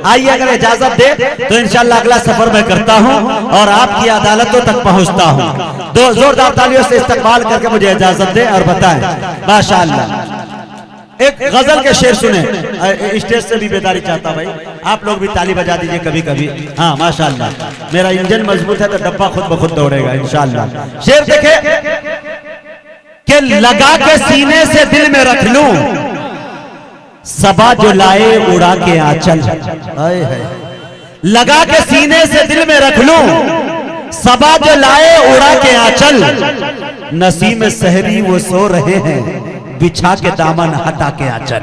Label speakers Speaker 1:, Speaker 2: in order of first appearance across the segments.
Speaker 1: आइए, अगर इजाजत दे तो इंशाल्लाह अगला सफर मैं करता हूं और आपकी अदालतों तक पहुंचता हूं। दो जोरदार तालियों से इस्तकबाल करके मुझे इजाजत दे और बताएं। माशाअल्लाह, एक गजल के शेर सुने। स्टेज से भी बेदारी चाहता भाई, आप लोग भी ताली बजा दीजिए कभी कभी। हाँ माशाअल्लाह, मेरा इंजन मजबूत है तो डब्बा खुद ब खुद दौड़ेगा इंशाअल्लाह। शेर देखे कि लगा के सीने से दिल में रख लूं सबा जो लाए उड़ा के आंचल। लगा के सीने से दिल में रख लूं सबा जो लाए उड़ा के आंचल। नसीम सहरी वो सो रहे हैं बिछा के दामन हटा के आंचल।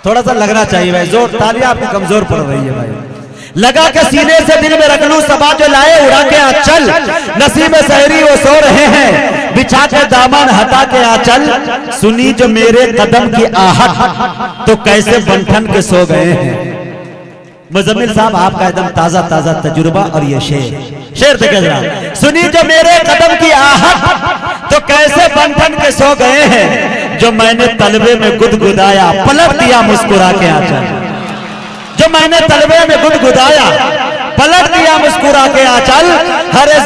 Speaker 1: थोड़ा सा लगना चाहिए भाई, जोर तालियां आपकी कमजोर पड़ रही है भाई। लगा के सीने से दिल में रख लूं सबा जो लाए उड़ा के आंचल। नसीब सहरी वो सो रहे हैं बिछा के दामन हटा के आंचल। सुनी जो मेरे कदम की आहट तो कैसे बंठन के सो गए हैं। मुजम्मिल साहब, आपका एकदम ताजा ताजा तजुर्बा और ये शेर देखे जरा। सुनी जो मेरे कदम की आहट तो कैसे बंठन के सो गए हैं। जो मैंने तलबे में गुदगुदाया पलट दिया मुस्कुरा के आंचल। जो मैंने तलबे में गुदगुदाया पलट दिया मुस्कुरा के आंचल। हरे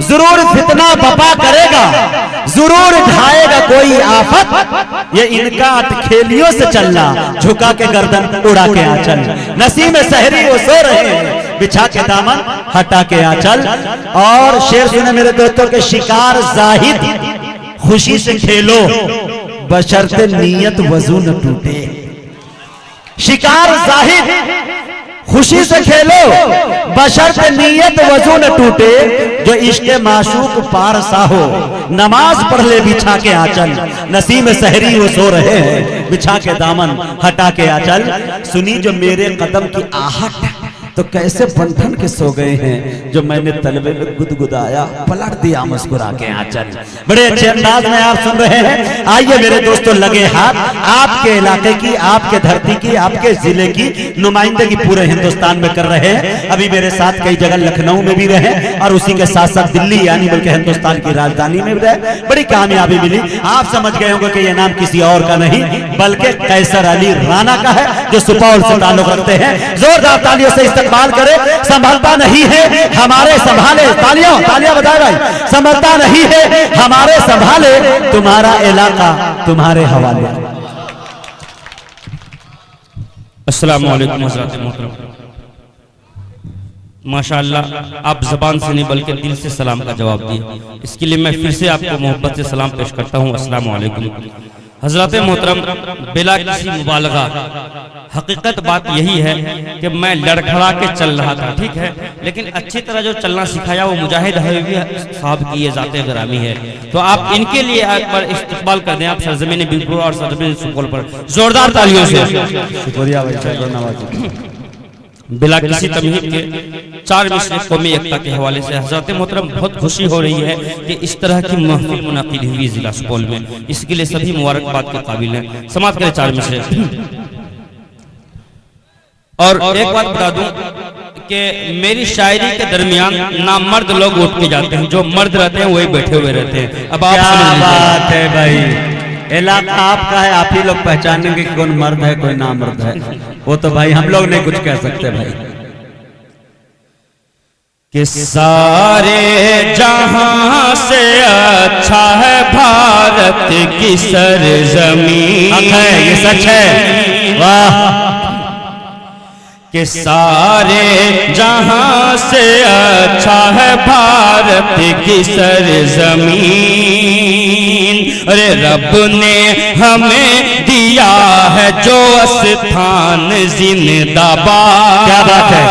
Speaker 1: जरूर फितना बपा करेगा, जरूर ढाएगा कोई आफत। ये इनका अटखेलियों से चलना झुका के गर्दन उड़ा के आंचल। नसीम सहरी वो सो रहे हैं बिछा के दामन हटा के आंचल। और शेर सुने मेरे दोस्तों के, शिकार जाहिद खुशी से खेलो बशर्ते नीयत वजू न टूटे। शिकार जाहिद खुशी से खेलो बशर्ते नीयत वजू न टूटे। जो इश्क माशूक पारसा हो नमाज पढ़ ले बिछा के आंचल। नसीम सहरी वो सो रहे हैं बिछा के दामन हटा के आंचल। सुनी जो मेरे कदम की आहट तो कैसे बंधन के सो गए हैं। जो मैंने तलबे में गुदगुदाया पलट दिया मुस्कुरा के आंचल। बड़े अच्छे अंदाज में आप सुन रहे हैं। आइए मेरे दोस्तों, लगे हाथ आपके इलाके की, आपके धरती की, आपके जिले की नुमाइंदगी पूरे हिंदुस्तान में कर रहे हैं। अभी मेरे साथ कई जगह लखनऊ में भी रहे और उसी के साथ साथ दिल्ली यानी बल्कि हिंदुस्तान की राजधानी में भी रहे। बड़ी कामयाबी मिली। आप समझ गए होंगे कि यह नाम किसी और का नहीं बल्कि कैसर अली राणा का है, जो सुपौल से ताल्लुक रखते हैं। जोरदार तालियों से इस्तकबाल करे। संभलता नहीं है हमारे संभाले, तालियां बजाए भाई। संभलता नहीं है हमारे संभाले, तुम्हारा इलाका तुम्हारे हवाले।
Speaker 2: अस्सलामु अलैकुम हज़रात मोहतरम। माशाअल्लाह, आप ज़बान से नहीं बल्कि दिल से सलाम का जवाब दिए। इसके लिए मैं फिर से आपको मोहब्बत से सलाम पेश करता हूँ। अस्सलामु अलैकुम हज़रात मोहतरम। बिला किसी मुबालगा हकीकत बात यही है कि मैं लड़खड़ा के चल रहा था, ठीक है, लेकिन अच्छी तरह जो चलना सिखाया वो मुजाहिद हबीबी साहब की ये ज़ाते गिरामी है। तो आप इनके लिए एक बार इस्तकबाल कर दें आप सरजमीन बीरपुर और सरजमीन सुपौल पर जोरदार तालियों से।
Speaker 1: शुक्रिया भाई।
Speaker 2: बिला किसी तमहीद के 4 मिसरे कौमी एकता के हवाले से हज़रत मोहतरम बहुत खुशी हो रही है कि इस तरह की महफिल मुनाकिद हुई जिला सुपौल में। इसके लिए सभी मुबारकबाद के काबिल हैं। समाप्त करें 4 मिसरे। और एक बात बता दूं कि मेरी शायरी के दरमियान ना मर्द लोग उठ के जाते हैं, जो मर्द रहते हैं वही बैठे हुए रहते हैं। अब आप
Speaker 1: क्या बात है भाई, इलाका आपका है, आप ही लोग पहचानेंगे कि कौन मर्द है कोई ना मर्द है। वो तो भाई हम लोग नहीं कुछ कह सकते भाई।
Speaker 2: कि सारे जहां से अच्छा है भारत की सरजमीन।
Speaker 1: ये सच है, वाह।
Speaker 2: कि सारे जहां से अच्छा है भारत की सरजमीन। अरे रब ने हमें दिया है जो स्थान जिंदाबाद।
Speaker 1: क्या बात है।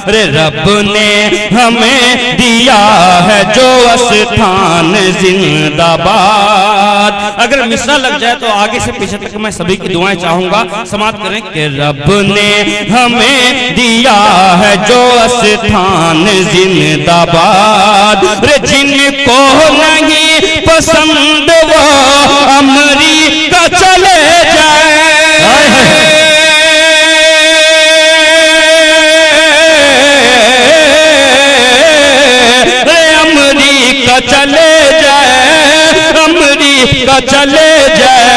Speaker 2: अरे रब ने हमें दिया है जो स्थान जिंदाबाद। अगर मिसरा लग जाए तो आगे से पीछे तक मैं सभी की दुआएं चाहूंगा। समाप्त करें कि रब ने हमें दिया है जो स्थान जिंदाबाद। रे जिनको नहीं पसंद वो अमरीका चले जाए। अमरीका चले जाए, अमरीका चले जाए।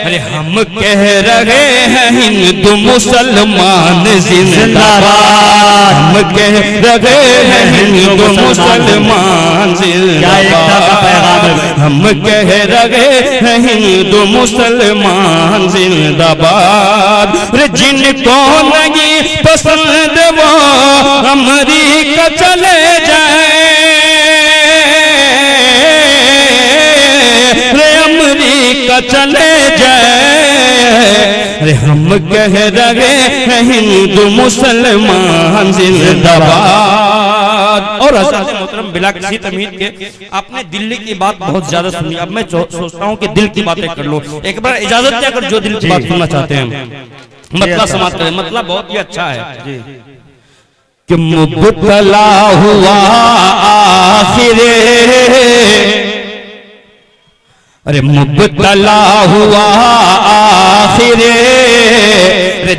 Speaker 2: अरे हम कह रहे रहे हैं हिंदू मुसलमान जिंदाबाद, हम कह रहे हैं हिंदू मुसलमान जिंदाबाद, हम कह रहे हैं हिंदू मुसलमान जिंदाबाद। जिनको नहीं पसंद वो अमरीका चले जाए, अमरीका चले जाए, हम कह रहे हैं हिंदू मुसलमान जिंदाबाद। और हज़रत मोहतरम बिला किसी तमीज़ के आपने दिल्ली की बात बहुत ज्यादा सुनी, अब मैं सोचता हूँ कि दिल की बातें कर लो। एक बार इजाजत दें, अगर जो दिल की बात सुनना चाहते हैं मतलब समाप्त करें। मतलब बहुत ही अच्छा है कि मुब्तला हुआ आखिरे, अरे मुब्तला हुआ आखिरे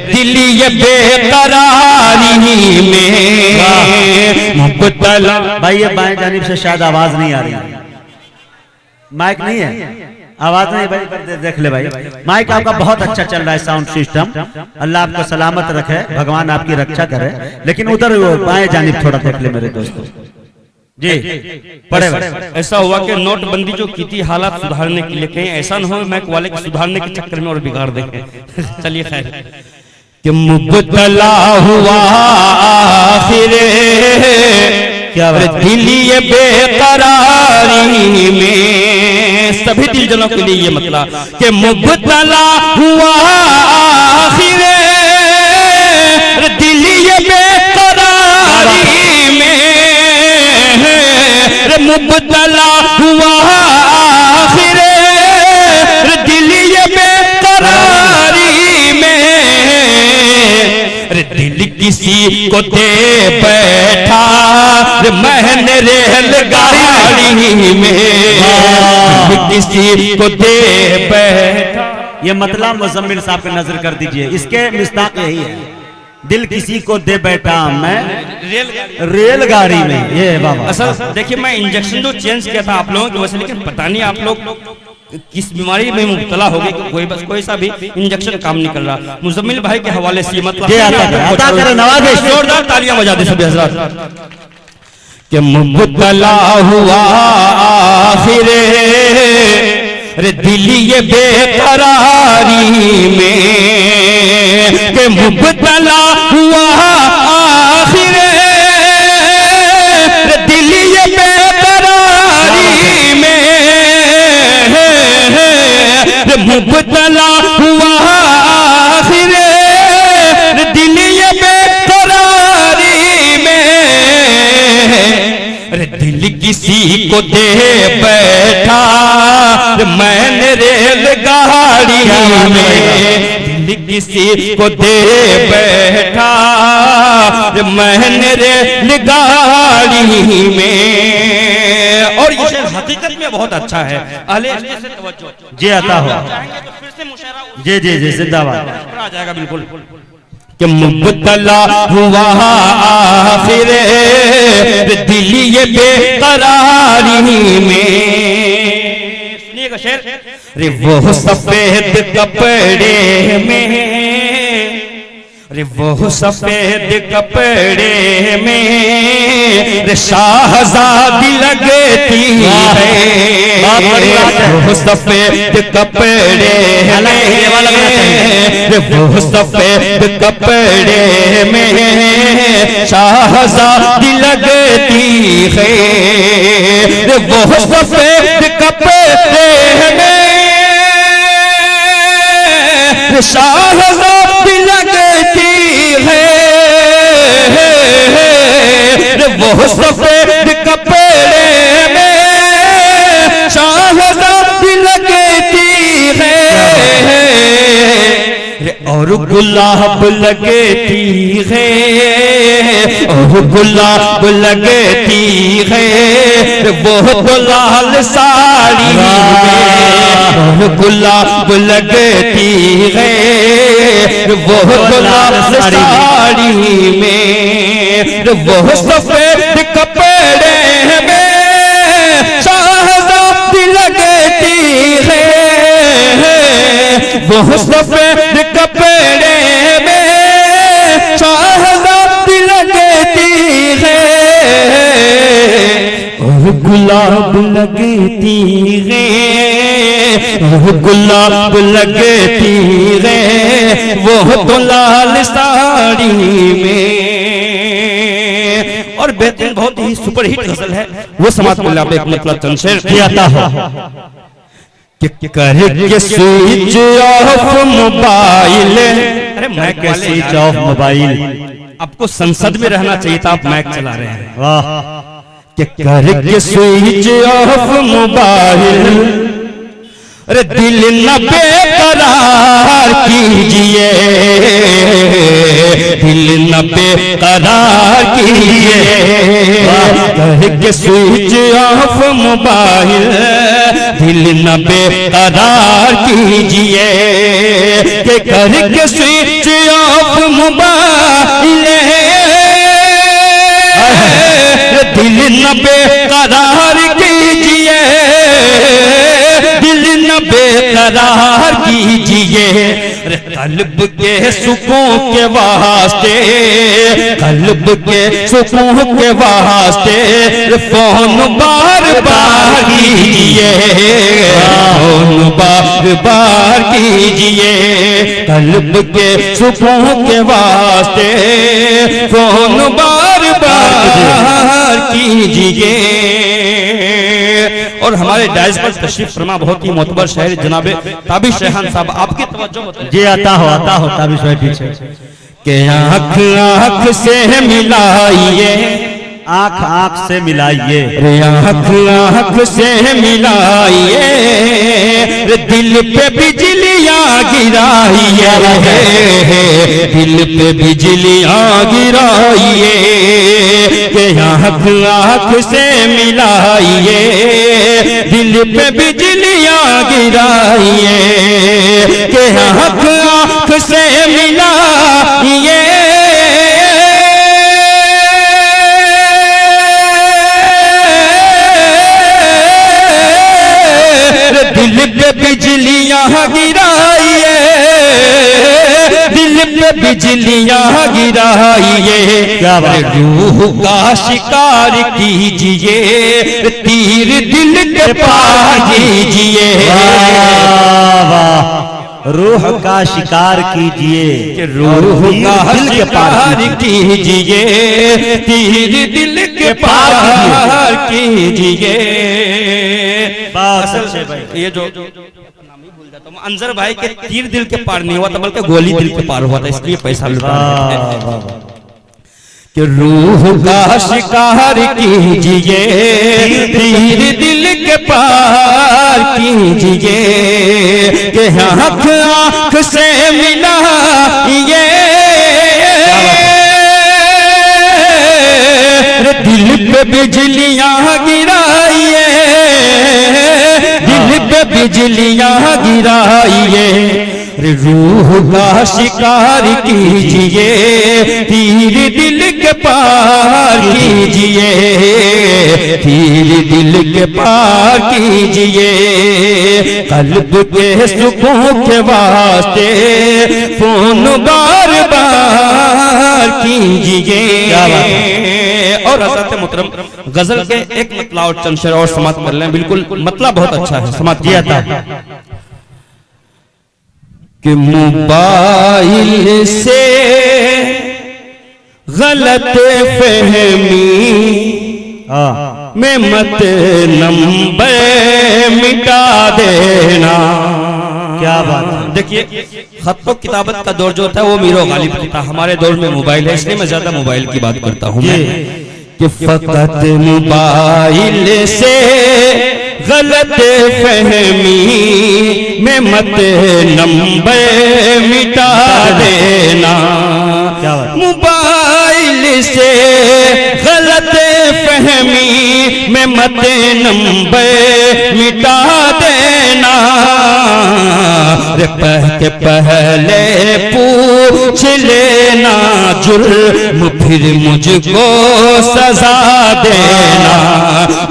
Speaker 2: दिल ये बेकरारी में मुब्तला।
Speaker 1: भाई ये बाएं जानिब से शायद आवाज नहीं आ रही, माइक नहीं है, आवाज नहीं भाई, देख ले भाई। माइक आपका बहुत अच्छा चल रहा है, साउंड सिस्टम, अल्लाह आपको सलामत रखे, भगवान आपकी रक्षा करे, लेकिन उधर बाएं जानिब थोड़ा देख ले मेरे दोस्तों जी। पड़े
Speaker 2: ऐसा हुआ कि नोटबंदी जो की थी हालात सुधारने के लिए, कहीं ऐसा न हो मैक वाले को सुधारने के चक्कर में और बिगाड़ देंगे। चलिए खैर
Speaker 1: कि मुब्तला हुआ आखिरे क्या
Speaker 2: दिल ये बेकरारी में, सभी दिलजनों के लिए ये मतलब कि मुब्तला हुआ आखिरे दिल ये बेकरारी में, मुब्तला हुआ आखिरे दिल ये बेकरारी में, दिल किसी को दे बैठा मैंने रेलगाड़ी में, किसी को दे बैठा।
Speaker 1: ये मतलब मुजम्मिल साहब पे नजर कर दीजिए, इसके मिस्ताक यही है, दिल किसी को दे बैठा मैं रेलगाड़ी में। ये बाबा
Speaker 2: असल देखिए मैं इंजेक्शन जो चेंज किया था आप लोगों की वजह से, लेकिन पता नहीं आप लोग किस बीमारी में मुब्तला हो गए, कोई सा भी इंजेक्शन काम नहीं कर रहा। मुजम्मिल भाई के हवाले से मतलब जोरदार तालियां बजा दे सभी हजरात कि मुब्तला हुआ आखिरे दिल ये बेकरारी में, कि मुब्तला हुआ आखिरे दिल ये बेकरारी में, मुब्तला हुआ आखिरे दिल ये बेकरारी में, दिल किसी को दे बैठा मैंने रेलगाड़ी में, दिल किसी को दे बैठा मैंने रेलगाड़ी में। और ये शेर हकीकत में बहुत अच्छा है, अहले इश्क से तवज्जो
Speaker 1: जी आता हो,
Speaker 2: तो फिर से मुशायरा
Speaker 1: जी जी जी जिंदाबाद
Speaker 2: आ जाएगा बिल्कुल कि मुब्तला हुआ आखिरे दिल ये बेकरारी में। सुनिएगा शेर, रे वो सफेद कपड़े में, रे वो सफेद कपड़े में रे शाहजादी लगती है, वो सफेद कपड़े में रे वो सफेद कपड़े में शाहजादी लगती है, रे वो सफेद कपड़े में शाहजादी लगती है, वो सफेद कपड़े में शाहजादी लगती है, और गुलाब लगती है, और गुलाब लगती है, वो तो लाल साड़ी में, गुलाब लगती है, वो तो लाल साड़ी में, वो सफेद कपड़े में शाहजादी लगती है, वो सफेद तीरे, वो गुलाब लगती रे वो तो लाल साड़ी में। और बेहतरीन बहुत ही सुपरहिट गजल है, वो समाज में आप एक मतलब चंद शेर
Speaker 1: कियाता हो
Speaker 2: कि करके स्विच ऑफ मोबाइल। अरे
Speaker 1: मैं के स्विच ऑफ मोबाइल,
Speaker 2: आपको संसद में रहना चाहिए था, आप माइक चला रहे हैं।
Speaker 1: वाह
Speaker 2: कि करके स्विच ऑफ मोबाइल, अरे दिल न बेकरार कीजिए, दिल न बेकरार कीजिए। करके स्विच ऑफ मोबाइल, दिल न बेकरार कीजिए। के करके स्विच ऑफ मोबाइल, दिल न बेकरार कीजिए, दिल न बेकरार कीजिए। कल्ब के सुकून के वास्ते, कल्ब के सुकून के वास्ते फोन बार बार कीजिए, फोन बार बार कीजिए। कल्ब के सुकून के वास्ते फोन बार बार कीजिए। और हमारे डायस पर तशरीफ फरमा बहुत ही मोतबर शहर जनाबे ताबिश रेहान साहब, आपकी तवज्जो बताइए।
Speaker 1: जी आता हो ताबिश भाई पीछे।
Speaker 2: के आँख आँख से मिलाइए,
Speaker 1: आँख आँख से मिलाइए,
Speaker 2: आँख आँख से मिलाइए। दिल पे बिजलियाँ गिराइए, दिल पे बिजलियाँ गिराइए। के आँख आँख से मिलाइए, दिल पे बिजलियाँ गिराइए। के आँख आँख से मिलाइए, दिल पे बिजलियाँ गिराइए, दिल पे बिजलियाँ गिराइए।
Speaker 1: क्या बात,
Speaker 2: रूह का शिकार कीजिए, तीर दिल के पार कीजिए।
Speaker 1: वाह, रूह का शिकार कीजिए,
Speaker 2: रूह का शिकार कीजिए, तीर दिल के पार कीजिए। ये जो नाम ही भूल जाता हूँ, अंजर भाई के तीर दिल के पार नहीं हुआ था बल्कि गोली दिल के पार हुआ था, इसलिए पैसा लुटा कि रूह का शिकार कीजिए, तीर दिल के पार कीजिए। के आँख आँख से मिलाइए, दिल पे बिजलियाँ गिराइए, दिल पे बिजलियाँ गिराइए। रूह का शिकार कीजिए, तीर दिल के पार कीजिए, तीर दिल के पार कीजिए। कल्ब के सुकून के वास्ते फोन बार बार कीजिए। और हज़रत मुहतरम गजल के एक मतला और चंद शेर और समाप्त कर लें, बिल्कुल मतला बहुत अच्छा है, समाप्त किया था कि मोबाइल से गलत फहमी में मत नंबर मिटा देना।
Speaker 1: क्या बात है।
Speaker 2: देखिए खत व किताबत का दौर जो होता है वो मीरो गालिब होता है, हमारे दौर में मोबाइल है, इसलिए मैं ज्यादा मोबाइल की बात करता हूँ मैं कि फकत मोबाइल से गलत फहमी में मत नंबर मिटा देना। मोबाइल से गलत फहमी में मत नंबर मिटा देना। के पहले पूछ लेना जुर्म फिर मुझको सजा देना।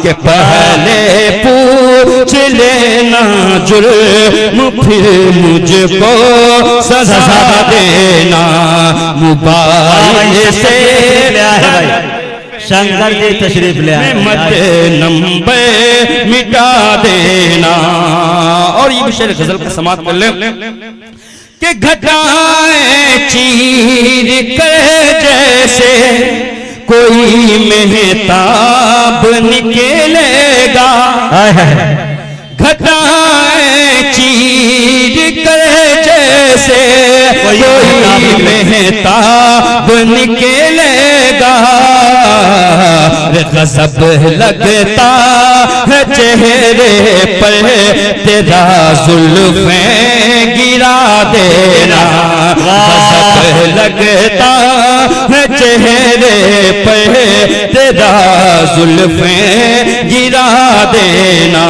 Speaker 2: के पहले पूछ लेना जुर्म फिर मुझको सजा देना। मोबाइल से
Speaker 1: शंकर जी तशरीफ ले आए।
Speaker 2: मत नंबर मिटा देना। और ये भी शेर गजल का समाप्त कर ले कि घटाएं चीर कर जैसे कोई मेहताब निकलेगा। घटाएं चीर कर जैसे कोई मेहताब निकलेगा। गजब लगता है चेहरे पर तेरा जुल्फ़ें गिरा देना। गजब लगता है चेहरे पर तेरा जुल्फ़ें गिरा देना।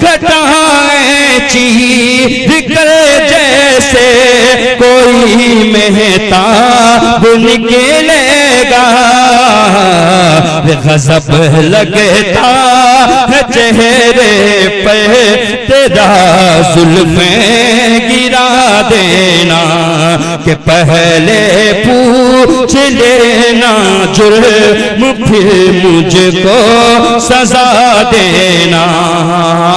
Speaker 2: घटाएं चीर कर जैसे कोई मेहताब निकलेगा। गजब लगता है चेहरे पर तेरा जुल्फ़ें गिरा देना। कि पहले पूछ लेना जुर्म फिर मुझको सजा देना।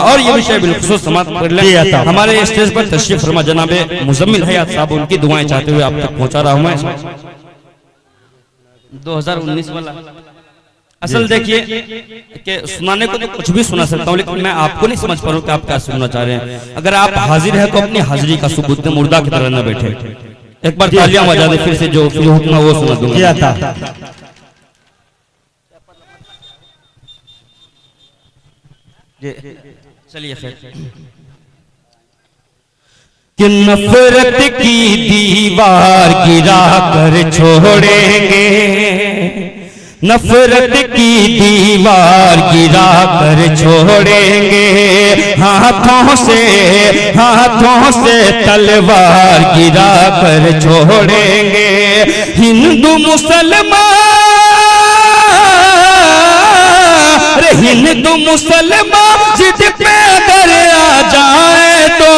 Speaker 2: और ये विषय बिल्कुल समाप्त कर ले। हमारे स्टेज पर तशरीफ फरमा जनाब मुजम्मिल हयात साहब, उनकी दुआएं चाहते हुए आप तक पहुंचा रहा हूं मैं 2019 वाला। असल देखिए कि सुनाने को तो कुछ भी सुना सकता हूँ, लेकिन मैं आपको नहीं समझ पा रहा हूँ कि आप क्या सुनना चाह रहे हैं। अगर आप हाजिर है तो अपनी हाजिरी का सबूत दें, मुर्दा की तरह न बैठे। एक बार तालियां बजा दें, फिर से जो हुक्म वो सुना दूंगा। चलिए खैर कि नफरत की दीवार गिरा कर छोड़ेंगे। नफरत की दीवार गिरा कर छोड़ेंगे। हाथों से तलवार गिरा कर छोड़ेंगे। हिंदू मुसलमान हिंदू मुसलमान जिद पे अगर आ जाए तो,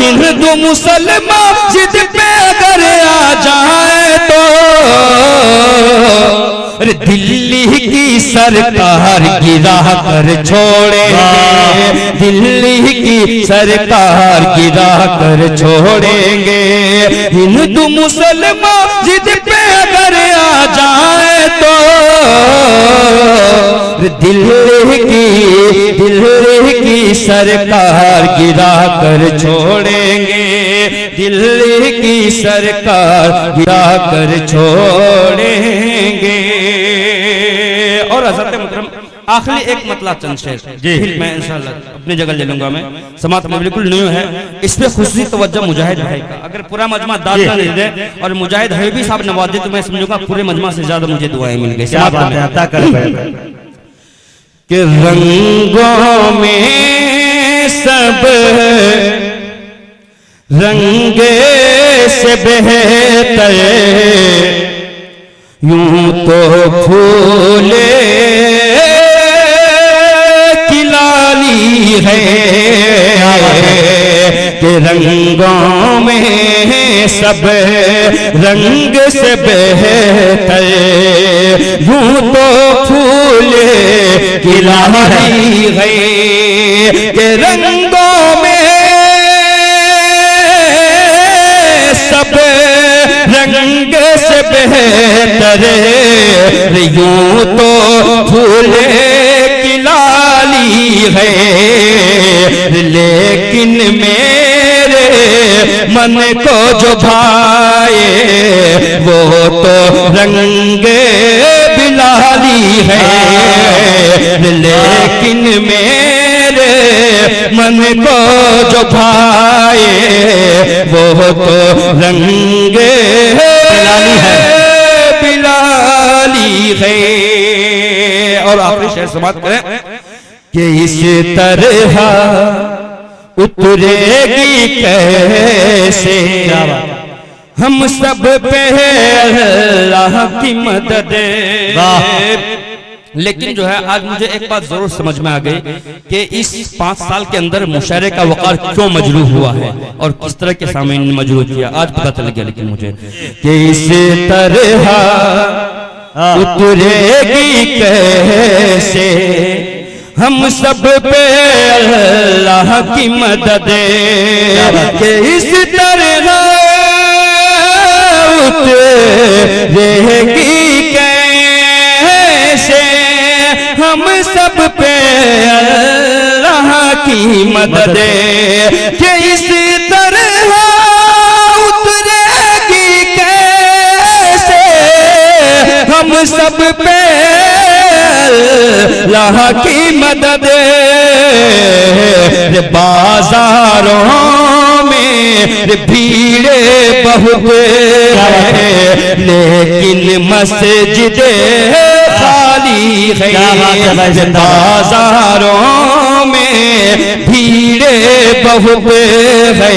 Speaker 2: हिंदू मुसलमान जिद पे अगर आ जाए तो, दिल्ली की सरकार गिरा कर छोड़ेंगे। दिल्ली की सरकार गिरा कर छोड़ेंगे। हिंदू मुसलमान जिद पे अगर आ जाए तो, दिल्ली की सरकार गिरा कर छोड़ेंगे। दिल्ली की सरकार गिरा कर छोड़ेंगे। और हज़रत मुकर्रम आखिरी एक मतलब चंद शेर जी मैं इंशाल्लाह अपनी जगह ले लूंगा। मैं समात में बिल्कुल न्यू है, इस पे खुशी तवज्जो मुजाहिद भाई का। अगर पूरा मजमा दाद ना दे दे और मुजाहिद हबीबी साहब नवाज दे तो मैं समझूंगा पूरे मजमा से ज्यादा मुझे दुआएं मिल गई।
Speaker 1: क्या बात है, अता कर
Speaker 2: कि रंगों में सब रंगे से बेहतर यूं तो फूले की लाली है। कि रंगों में सब रंग से बेहतर यूं तो फूले की लाली है। कि रंगों में सब रंग से बेहतर यूं तो फूले की लाली है। लेकिन मेरे मन को जो भाए वो तो रंग बिलाली है। लेकिन मेरे मन को जो भाए वो तो रंग बिलाली है। और आखिरी शेर समाप्त करें कि इस तरह उतरेगी कैसे हम सब पे अल्लाह की मदद। लेकिन जो है आज मुझे एक बात जरूर समझ में आ गई कि इस 5 साल के अंदर मुशायरे का वक़ार क्यों मजरूह हुआ है और किस तरह के सामने मजरूह किया, आज पता चल गया। लेकिन मुझे कि इस तरह उतरेगी कैसे हम सब पे अल्लाह की मदद के इस तरह उतरेगी कैसे हम सब पे अल्लाह की मदद के इस तरह उतरेगी कैसे हम सब पे अल्लाह की मदद बाजारों में भीड़े बहुत है लेकिन मस्जिद खाली है बाजारों में भीड़े बहुत है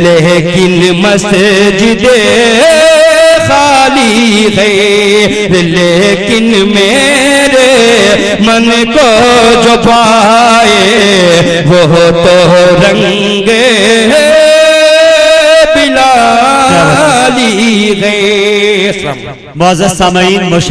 Speaker 2: लेकिन मस्जिद खाली है लेकिन मेरे मन को जो पाए वो तो रंग बिलाली है।
Speaker 1: मुअज़्ज़ज़ सामईन